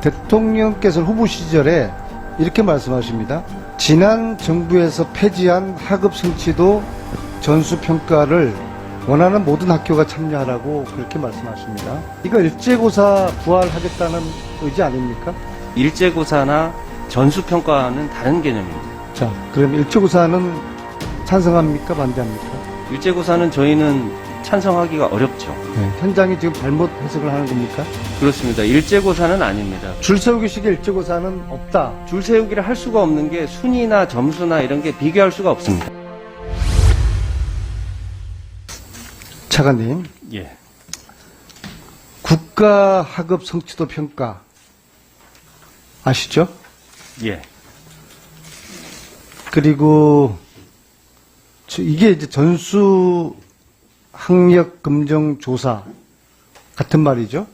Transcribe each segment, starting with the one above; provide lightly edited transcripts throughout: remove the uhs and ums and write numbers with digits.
대통령께서 후보 시절에 이렇게 말씀하십니다. 지난 정부에서 폐지한 하급 성취도 전수평가를 원하는 모든 학교가 참여하라고 그렇게 말씀하십니다. 이거 일제고사 부활하겠다는 의지 아닙니까? 일제고사나 전수평가는 다른 개념입니다. 자, 그럼 일제고사는 찬성합니까? 반대합니까? 일제고사는 저희는 찬성하기가 어렵죠. 네, 현장이 지금 잘못 해석을 하는 겁니까? 그렇습니다. 일제고사는 아닙니다. 줄 세우기식의 일제고사는 없다. 줄 세우기를 할 수가 없는 게 순위나 점수나 이런 게 비교할 수가 없습니다. 차관님, 예. 국가학업 성취도 평가 아시죠? 예. 그리고 이게 이제 전수 학력 검정 조사 같은 말이죠.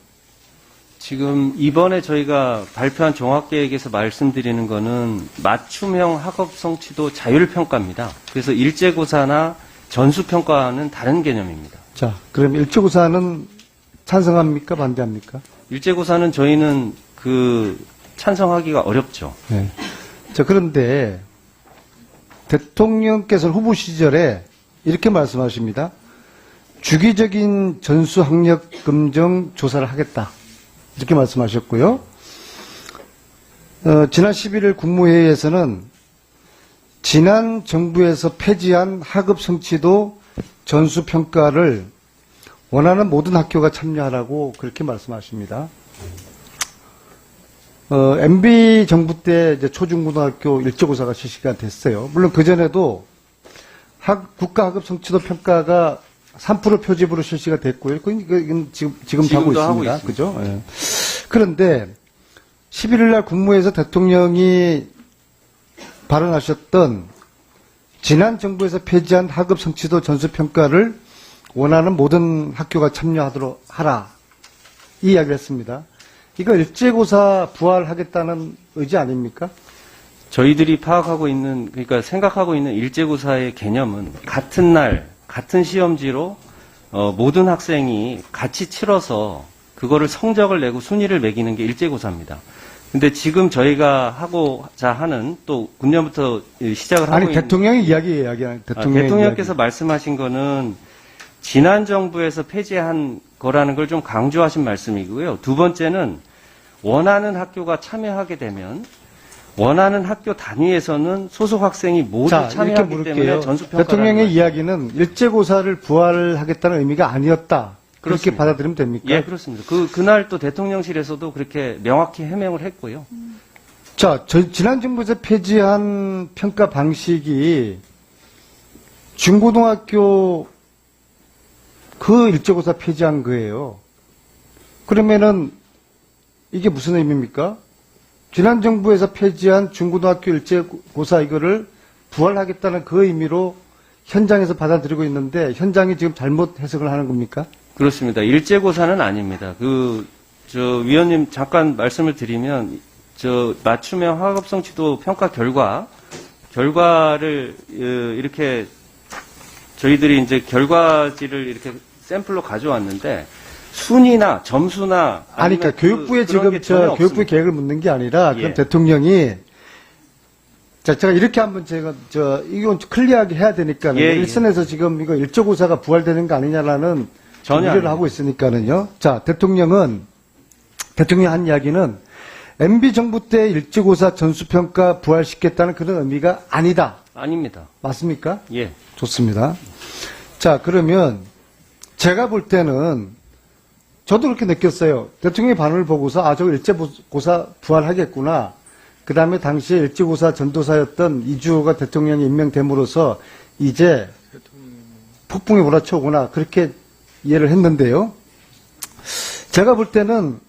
지금 이번에 저희가 발표한 종합계획에서 말씀드리는 거는 맞춤형 학업 성취도 자율평가입니다. 그래서 일제고사나 전수평가는 다른 개념입니다. 자, 그럼 일제고사는 찬성합니까? 반대합니까? 일제고사는 저희는 찬성하기가 어렵죠. 네. 자, 그런데 대통령께서 후보 시절에 이렇게 말씀하십니다. 주기적인 전수 학력 검정 조사를 하겠다. 이렇게 말씀하셨고요. 지난 11일 국무회의에서는 지난 정부에서 폐지한 하급 성취도 전수 평가를 원하는 모든 학교가 참여하라고 그렇게 말씀하십니다. MB 정부 때 이제 초중고등학교 일제고사가 실시가 됐어요. 물론 그전에도 국가학업 성취도 평가가 3% 표집으로 실시가 됐고요. 이건 지금 하고 있습니다. 그죠? 예. 그런데 11일 날 국무회에서 대통령이 발언하셨던 지난 정부에서 폐지한 학업 성취도 전수 평가를 원하는 모든 학교가 참여하도록 하라. 이 이야기를 했습니다. 이거 일제고사 부활하겠다는 의지 아닙니까? 저희들이 파악하고 있는, 그러니까 생각하고 있는 일제고사의 개념은 같은 날, 같은 시험지로 모든 학생이 같이 치러서 그거를 성적을 내고 순위를 매기는 게 일제고사입니다. 근데 지금 저희가 하고자 하는 또 군년부터 시작을 하고 있는 대통령의 이야기하는 대통령께서 말씀하신 거는 지난 정부에서 폐지한 거라는 걸 좀 강조하신 말씀이고요. 두 번째는 원하는 학교가 참여하게 되면 원하는 학교 단위에서는 소속 학생이 모두 참여하기 때문에 전수평가를 대통령의 이야기는 일제고사를 부활하겠다는 의미가 아니었다. 그렇게 그렇습니다. 받아들이면 됩니까? 예, 그렇습니다. 그날 또 대통령실에서도 그렇게 명확히 해명을 했고요. 자, 지난 정부에서 폐지한 평가 방식이 중고등학교 그 일제고사 폐지한 거예요. 그러면은 이게 무슨 의미입니까? 지난 정부에서 폐지한 중고등학교 일제고사 이거를 부활하겠다는 그 의미로 현장에서 받아들이고 있는데 현장이 지금 잘못 해석을 하는 겁니까? 그렇습니다. 일제고사는 아닙니다. 위원님 잠깐 말씀을 드리면, 맞춤형 학업성취도 평가 결과를, 이렇게, 저희들이 이제 결과지를 이렇게 샘플로 가져왔는데, 순위나 점수나. 그러니까 교육부에 지금 교육부 계획을 묻는 게 아니라, 그럼 예. 대통령이, 자, 제가 이렇게 한번 이건 클리어하게 해야 되니까는, 예, 예. 일선에서 지금 이거 일제고사가 부활되는 거 아니냐라는 전혀 우려를 하고 있으니까는요. 자, 대통령이 한 이야기는 MB 정부 때 일제고사 전수평가 부활시켰다는 그런 의미가 아니다. 아닙니다. 맞습니까? 예. 좋습니다. 자, 그러면 제가 볼 때는 저도 그렇게 느꼈어요. 대통령의 반응을 보고서 저거 일제고사 부활하겠구나. 그 다음에 당시에 일제고사 전도사였던 이주호가 대통령이 임명됨으로써 이제 폭풍이 몰아쳐오구나. 그렇게 이해를 했는데요. 제가 볼 때는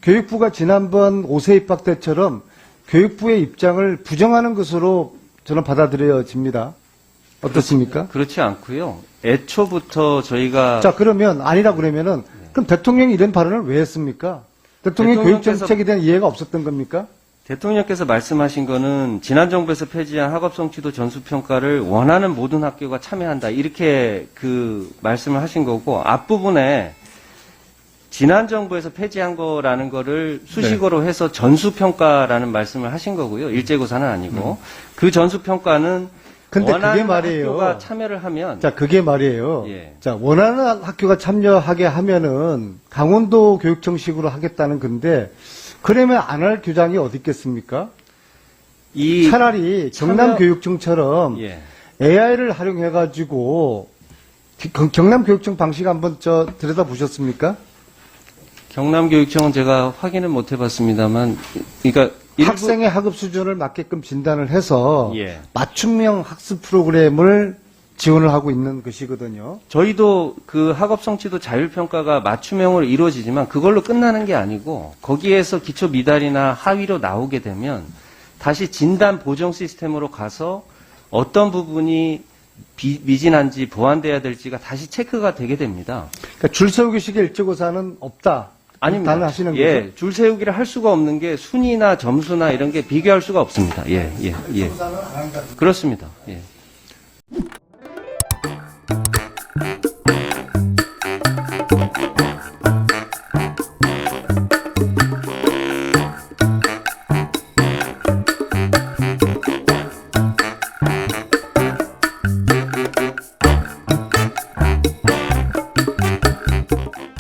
교육부가 지난번 5세 입학 때처럼 교육부의 입장을 부정하는 것으로 저는 받아들여집니다. 어떻습니까? 그렇지 않고요. 애초부터 저희가. 자, 그러면 아니라 그러면은 그럼 대통령이 이런 발언을 왜 했습니까? 대통령의 교육 정책에 대한 이해가 없었던 겁니까? 대통령께서 말씀하신 거는 지난 정부에서 폐지한 학업성취도 전수평가를 원하는 모든 학교가 참여한다. 이렇게 말씀을 하신 거고, 앞부분에 지난 정부에서 폐지한 거라는 거를 수식어로 해서 전수평가라는 말씀을 하신 거고요. 일제고사는 아니고. 그 전수평가는 근데 원하는 그게 말이에요. 학교가 참여를 하면 자, 그게 말이에요. 예. 자, 원하는 학교가 참여하게 하면은 강원도 교육청식으로 하겠다는 건데, 그러면 안 할 교장이 어디 있겠습니까? 이 차라리 경남교육청처럼 예. AI를 활용해가지고 경남교육청 방식 한번 들여다보셨습니까? 경남교육청은 제가 확인을 못 해봤습니다만, 그러니까 일부- 학생의 학업 수준을 맞게끔 진단을 해서 예. 맞춤형 학습 프로그램을 지원을 하고 있는 것이거든요. 저희도 그 학업 성취도 자율평가가 맞춤형으로 이루어지지만 그걸로 끝나는 게 아니고 거기에서 기초 미달이나 하위로 나오게 되면 다시 진단 보정 시스템으로 가서 어떤 부분이 미진한지 보완돼야 될지가 다시 체크가 되게 됩니다. 그러니까 줄 세우기식의 일제고사는 없다. 아닙니다. 단언하시는 거죠? 예, 줄 세우기를 할 수가 없는 게 순위나 점수나 이런 게 비교할 수가 없습니다. 예, 예, 예. 일제고사는 안 한다. 그렇습니다. 예.